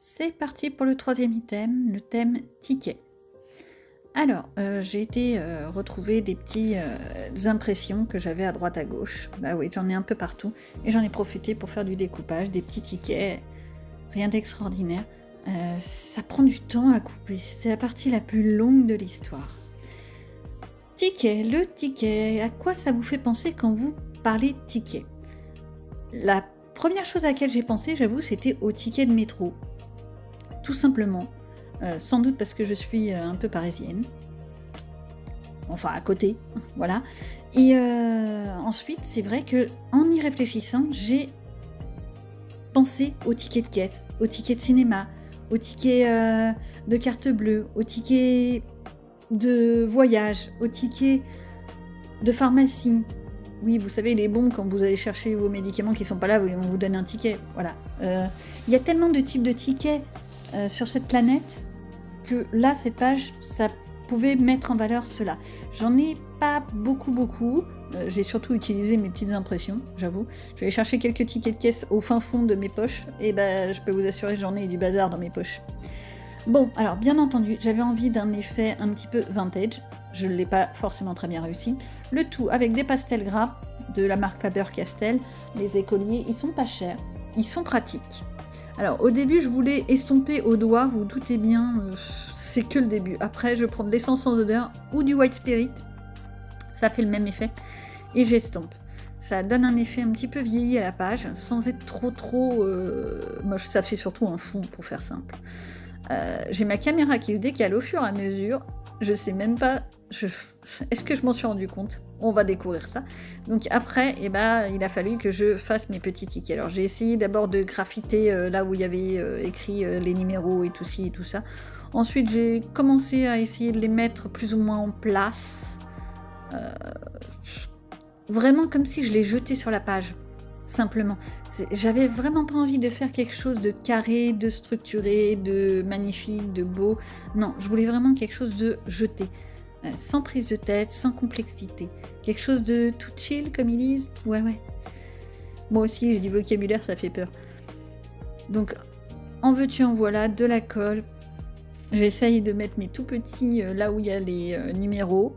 C'est parti pour le troisième item, le thème ticket. Alors, j'ai été retrouver des petites impressions que j'avais à droite à gauche. Bah oui, j'en ai un peu partout. Et j'en ai profité pour faire du découpage, des petits tickets. Rien d'extraordinaire. Ça prend du temps à couper. C'est la partie la plus longue de l'histoire. Ticket, le ticket. À quoi ça vous fait penser quand vous parlez ticket? La première chose à laquelle j'ai pensé, j'avoue, c'était au ticket de métro. Tout simplement. Sans doute parce que je suis un peu parisienne. Enfin, à côté, voilà. Et ensuite, c'est vrai que en y réfléchissant, j'ai pensé aux tickets de caisse, aux tickets de cinéma, aux tickets de carte bleue, aux tickets de voyage, aux tickets de pharmacie. Oui, vous savez, les bons quand vous allez chercher vos médicaments qui sont pas là, on vous donne un ticket. Voilà. Il y a tellement de types de tickets sur cette planète que là, cette page, ça pouvait mettre en valeur cela. J'en ai pas beaucoup. J'ai surtout utilisé mes petites impressions, j'avoue. Je vais aller chercher quelques tickets de caisse au fin fond de mes poches, et ben, je peux vous assurer que j'en ai du bazar dans mes poches. Bon, alors bien entendu, j'avais envie d'un effet un petit peu vintage. Je ne l'ai pas forcément très bien réussi. Le tout avec des pastels gras de la marque Faber-Castell. Les écoliers, ils sont pas chers, ils sont pratiques. Alors au début je voulais estomper au doigt, vous doutez bien, c'est que le début. Après je prends de l'essence sans odeur ou du white spirit, ça fait le même effet, et j'estompe. Ça donne un effet un petit peu vieilli à la page, sans être trop moche. Ça fait surtout un fond pour faire simple. J'ai ma caméra qui se décale au fur et à mesure, je sais même pas... Est-ce que je m'en suis rendu compte? On va découvrir ça. Donc après, il a fallu que je fasse mes petits tickets. Alors j'ai essayé d'abord de graffiter là où il y avait écrit les numéros et tout ci et tout ça. Ensuite, j'ai commencé à essayer de les mettre plus ou moins en place. Vraiment comme si je les jetais sur la page. Simplement. J'avais vraiment pas envie de faire quelque chose de carré, de structuré, de magnifique, de beau. Non, je voulais vraiment quelque chose de jeté. Sans prise de tête, sans complexité. Quelque chose de tout chill, comme ils disent. Ouais. Moi aussi, j'ai du vocabulaire, ça fait peur. Donc, en veux-tu, en voilà, de la colle. J'essaye de mettre mes tout petits là où il y a les numéros.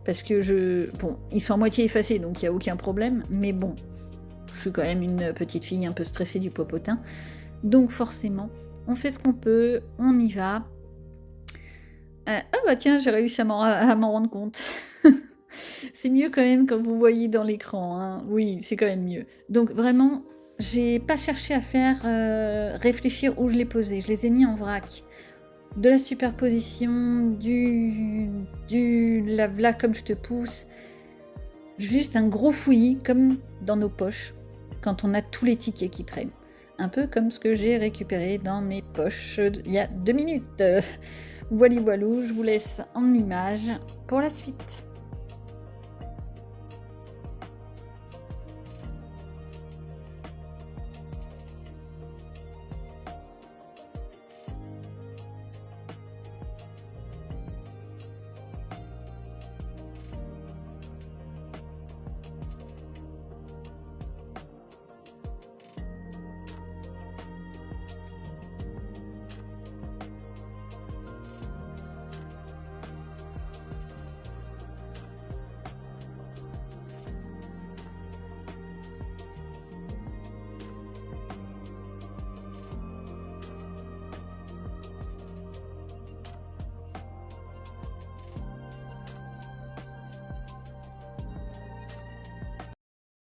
Parce que Bon, ils sont à moitié effacés, donc il n'y a aucun problème. Mais bon, je suis quand même une petite fille un peu stressée du popotin. Donc forcément, on fait ce qu'on peut, on y va. Ah bah tiens, j'ai réussi à m'en rendre compte. C'est mieux quand même quand vous voyez dans l'écran, hein. Oui, c'est quand même mieux. Donc vraiment, j'ai pas cherché à faire réfléchir où je les posais. Je les ai mis en vrac. De la superposition, là comme je te pousse. Juste un gros fouillis, comme dans nos poches, quand on a tous les tickets qui traînent. Un peu comme ce que j'ai récupéré dans mes poches il y a 2 minutes. Voilou, je vous laisse en image pour la suite.